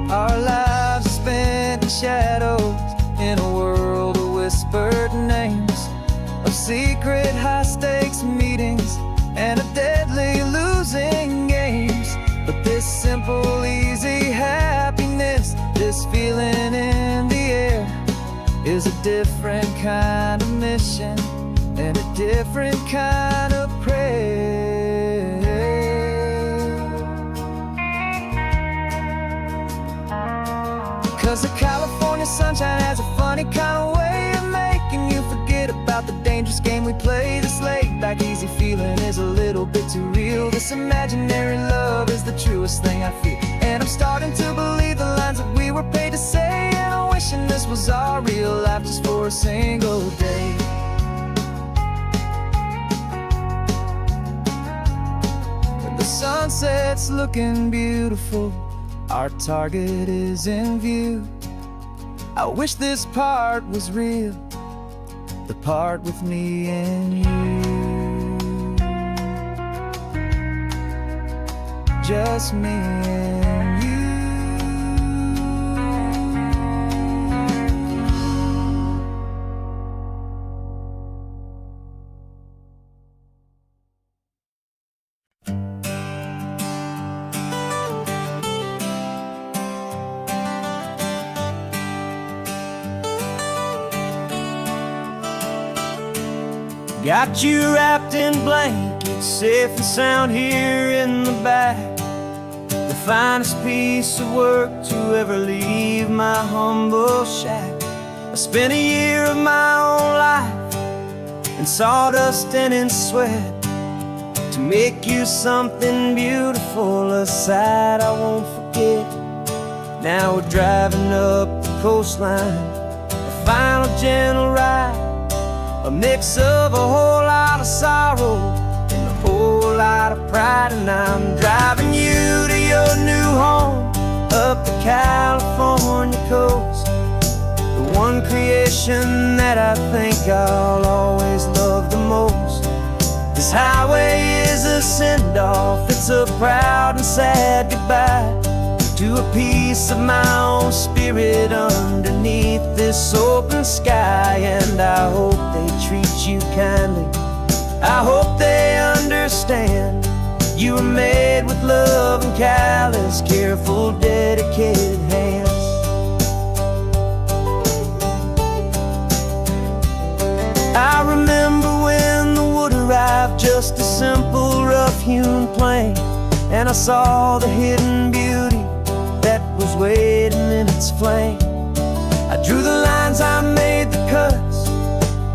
Our lives are spent in shadows, in a world of whispered names, of secret high-stakes meetings and of deadly losing games. But this simple, easy happiness, this feeling in the air, is a different kind of mission and a different kind of prayer. 'Cause the California sunshine has a funny kind of way of making you forget about the dangerous game we play. This laid-back, easy feeling is a little bit too real. This imaginary love is the truest thing I feel, and I'm starting to believe the lines that we were paid to say. And I'm wishing this was our real life just for a single day. And the sunset's looking beautiful, our target is in view. I wish this part was real, the part with me and you. Just me and you. Got you wrapped in blankets, safe and sound here in the back. The finest piece of work to ever leave my humble shack. I spent a year of my own life in sawdust and in sweat to make you something beautiful, a sight I won't forget. Now we're driving up the coastline, a final gentle ride, a mix of a whole lot of sorrow and a whole lot of pride. And I'm driving you to your new home up the California coast, the one creation that I think I'll always love the most. This highway is a send-off, it's a proud and sad goodbye to a piece of my own spirit underneath this open sky. And I hope they treat you kindly, I hope they understand you were made with love and callous, careful, dedicated hands. I remember when the wood arrived, just a simple rough-hewn plank, and I saw the hidden beauty that was waiting in its flame. I drew the lines, I made the cuts,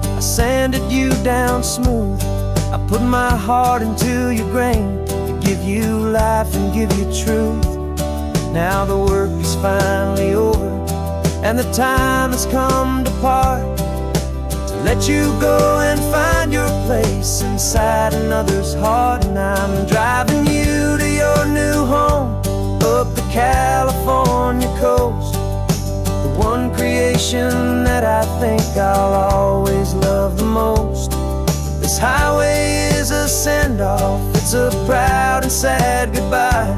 I sanded you down smooth. I put my heart into your grain to give you life and give you truth. Now the work is finally over and the time has come to part, to let you go and find your place inside another's heart. And I'm driving you to your new home up the California coast, the one creation that I think I'll always love the most. This highway is a send-off, it's a proud and sad goodbye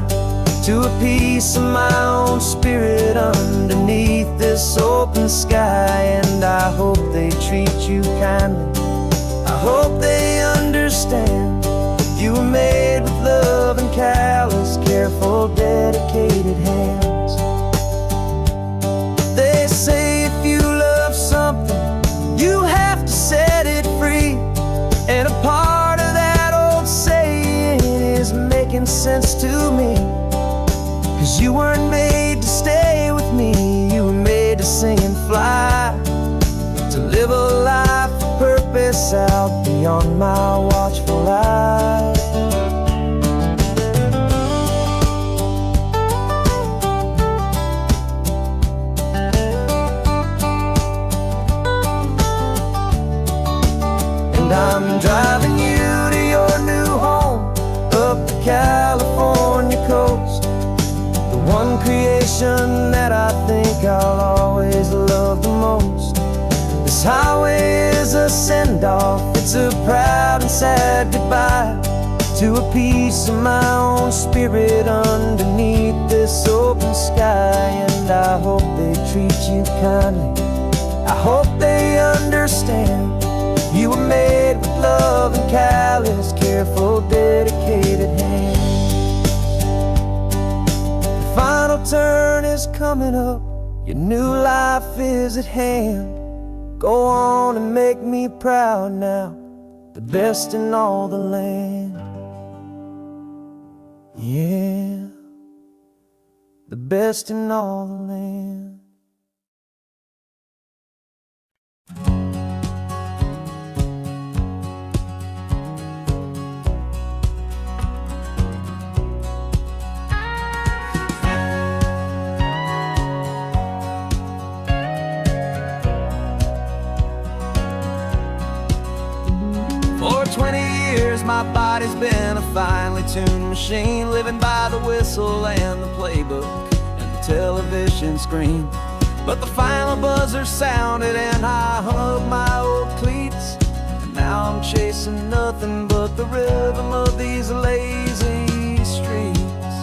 to a piece of my own spirit underneath this open sky. And I hope they treat you kindly, I hope they understand you were made with love and callous, careful, dedicated hands. They say if you love something, you have to set it free. And a part of that old saying is making sense to me, 'cause you weren't made to stay with me, you were made to sing and fly, to live a life of purpose out beyond my watchful eye. And I'm driving you to your new home up the California coast, the one creation that I think I'll always love the most. This highway is a send-off, it's a proud and sad goodbye to a piece of my own spirit underneath this open sky. And I hope they treat you kindly, I hope they understand you were made with love and callous, careful, dedicated hands. The final turn is coming up, your new life is at hand. Go on and make me proud now, the best in all the land. Yeah, the best in all the land. For 20 years my body's been a finely tuned machine, living by the whistle and the playbook and the television screen. But the final buzzer sounded and I hung up my old cleats, and now I'm chasing nothing but the rhythm of these lazy streets.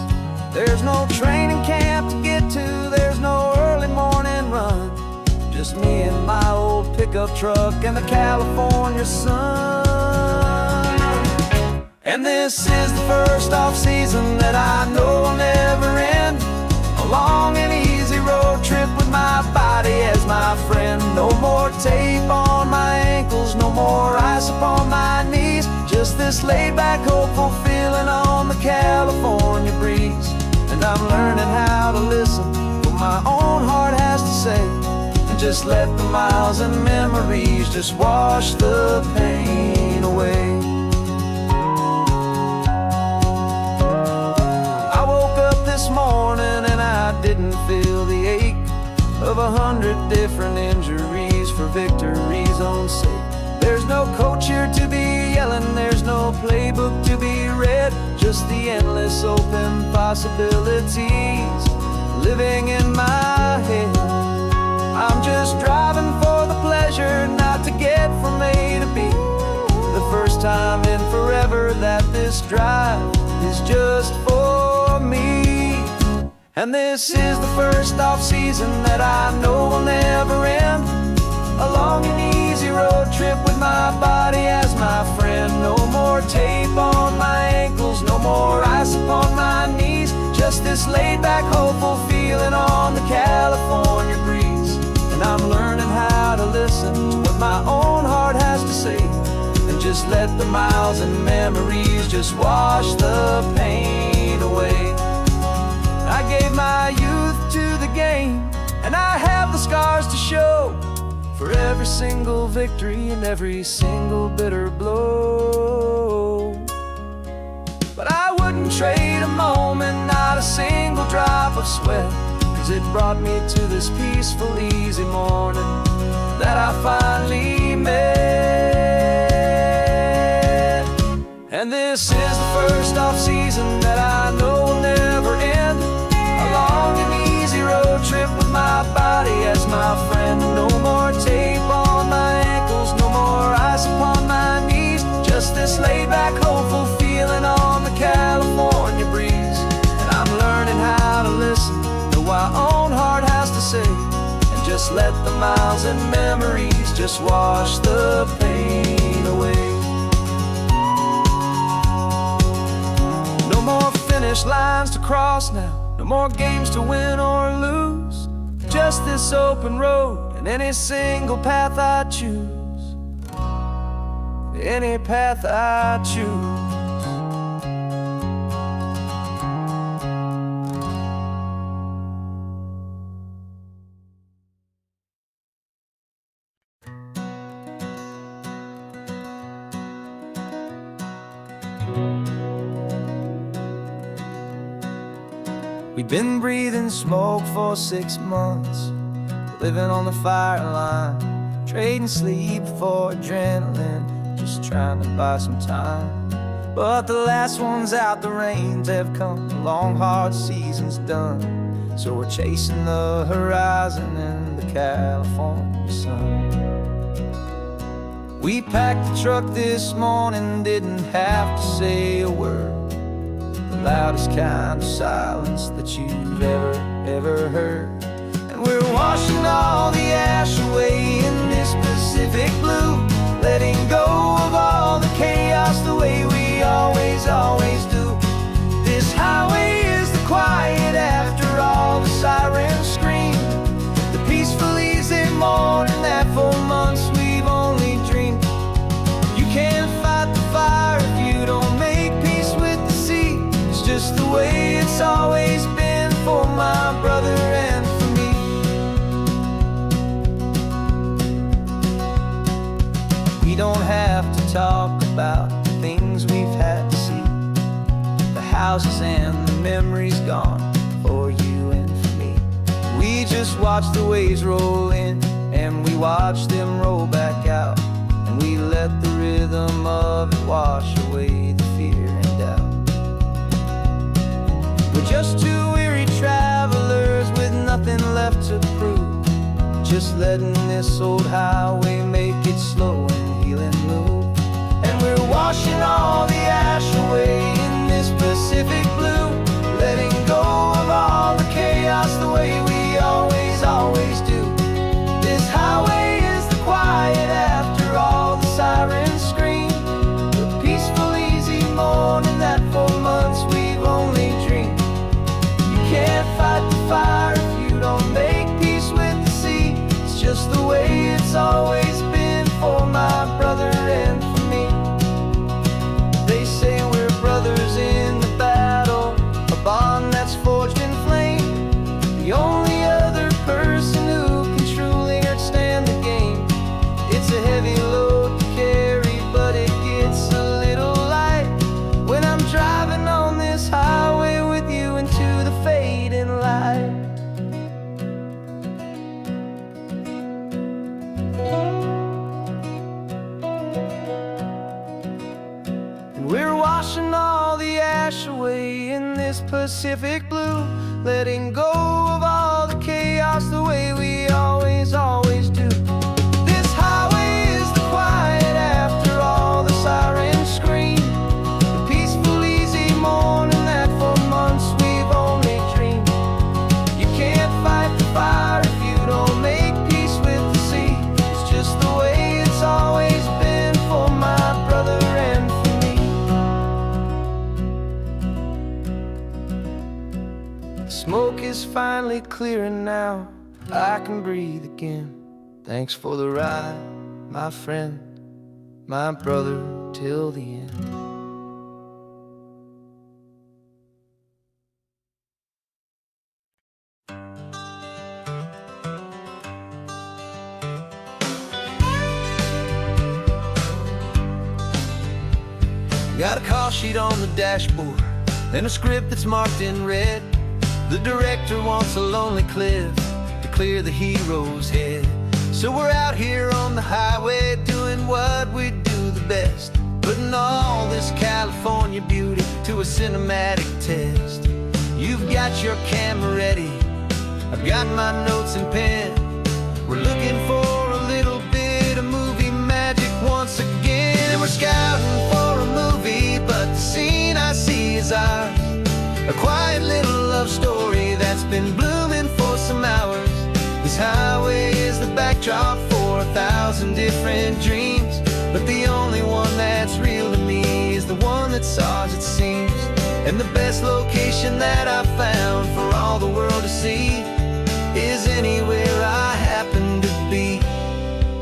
There's no training camp to get to, there's no early morning run, just me and my old pickup truck and the California sun. And this is the first off-season that I know will never end, a long and easy road trip with my body as my friend. No more tape on my ankles, no more ice upon my this laid-back, hopeful feeling on the California breeze. And I'm learning how to listen to what my own heart has to say, and just let the miles and memories just wash the pain away. I woke up this morning and I didn't feel the ache of 100 different injuries for victory's own sake. There's no coach here to be yelling, there's no playbook to be read, just the endless open possibilities living in my head. I'm just driving for the pleasure, not to get from A to B. The first time in forever that this drive is just for me. And this is the first off-season that I know will never end. A long and easy road trip with my body as my friend. No more tape on my ankles, no more ice upon my knees. Just this laid-back, hopeful feeling on the California breeze. And I'm learning how to listen to what my own heart has to say, and just let the miles and memories just wash the pain away. I gave my youth to the game, and I have the scars to show for every single victory and every single bitter blow. But I wouldn't trade a moment, not a single drop of sweat, 'cause it brought me to this peaceful, easy morning that I finally met. And this is the first off-season that I know will never end. A long and easy road trip with my body as my friend. No more tape on my ankles, no more ice upon my knees. Just this laid-back, hopeful feeling on the California breeze. And I'm learning how to listen to what my own heart has to say, and just let the miles and memories just wash the pain away. No more finish lines to cross now, no more games to win or lose. Just this open road and any single path I choose. Any path I choose. We've been breathing smoke for 6 months, living on the fire line, trading sleep for adrenaline, just trying to buy some time. But the last one's out, the rains have come, the long hard season's done. So we're chasing the horizon in the California sun. We packed the truck this morning, didn't have to say a word. Loudest kind of silence that you've ever heard. And we're washing all the ash away in this Pacific blue, letting go of all the chaos the way we always do. This highway is the quiet after all the sirens scream, the peaceful easy morning that for months we've only dreamed. You can't fight the fire if you don't make peace with the sea. Just the way it's always been for my brother and for me. We don't have to talk about the things we've had to see, the houses and the memories gone for you and for me. We just watch the waves roll in, and we watch them roll back out, and we let the rhythm of it wash away the fear and doubt. We're just two weary travelers with nothing left to prove, just letting this old highway make it slow and healing move. And we're washing all the ash away in this Pacific blue, letting go of all the chaos the way we always do. This highway is the quiet after all the sirens scream, the peaceful easy morning that for months we've only dreamed. Can't fight the fire if you don't make peace with the sea. It's just the way it's always been for my brother and for me. Pacific blue, letting go of all the chaos the way we always do. This highway is the quiet after all the sirens scream, the peaceful, easy morning that for months we've only dreamed. You can't fight the fire if you don't make peace with the sea. It's just the way it's always been for my brother and for me. The smoke is finally clearing now, I can breathe again. Thanks for the ride, my friend, my brother, till the end. Got a call sheet on the dashboard and a script that's marked in red. The director wants a lonely cliff to clear the hero's head. So we're out here on the highway doing what we do the best, putting all this California beauty to a cinematic test. You've got your camera ready, I've got my notes and pen. We're looking for a little bit of movie magic once again. And we're scouting for a movie, but the scene I see is ours. A quiet little love story that's been blooming for some hours. This highway is the backdrop for 1,000 different dreams, but the only one that's real to me is the one that's ours, it seems. And the best location that I've found for all the world to see is anywhere I happen to be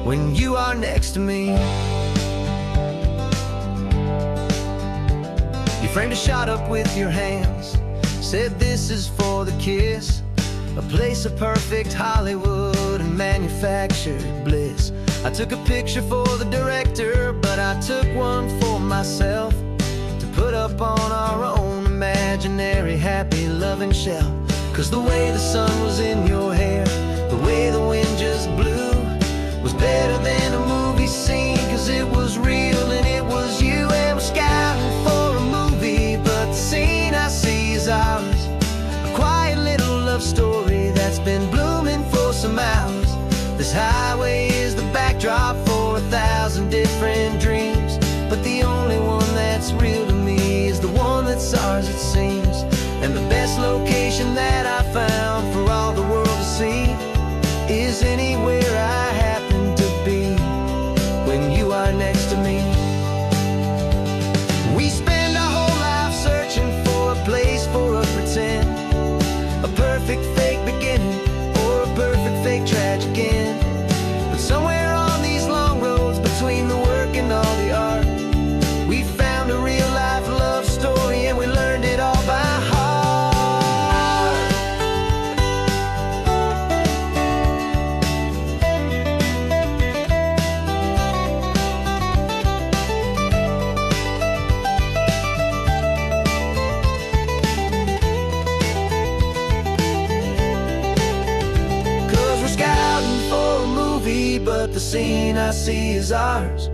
when you are next to me. You framed a shot up with your hands, said this is for the kiss, a place of perfect Hollywood and manufactured bliss. I took a picture for the director, but I took one for myself to put up on our own imaginary happy loving shelf. Cause the way the sun was in your hair, the way the wind just blew, was better than a movie scene, cause it was real and it was you. And we're scouting for a movie, but the scene I see is ours. A quiet little love story that's been blooming for some hours. This highway is the backdrop for 1,000 different dreams, but the only one that's real to me is the one that's ours, it seems. And the best location that I found for all the world to see is anywhere I happen to be when you are next to me. We spend our whole life searching for a place for a pretend, a perfect fake beginning or a perfect fake tragic end. But somewhere on these long roads between the work and all the art, we found a real life love story and we learned it all by heart. But the scene I see is ours.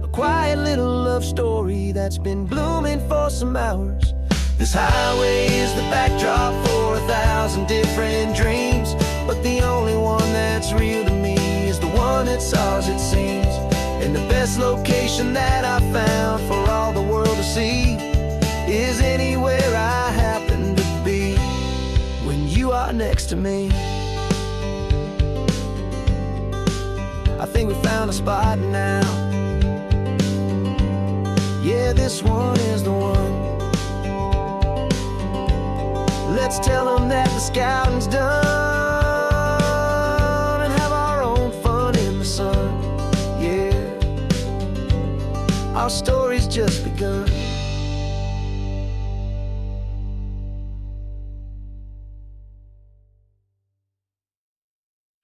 A quiet little love story that's been blooming for some hours. This highway is the backdrop for 1,000 different dreams, but the only one that's real to me is the one that's ours, it seems. And the best location that I found for all the world to see is anywhere I happen to be when you are next to me. I think we found a spot now. Yeah, this one is the one. Let's tell them that the scouting's done and have our own fun in the sun. Yeah, our story's just begun.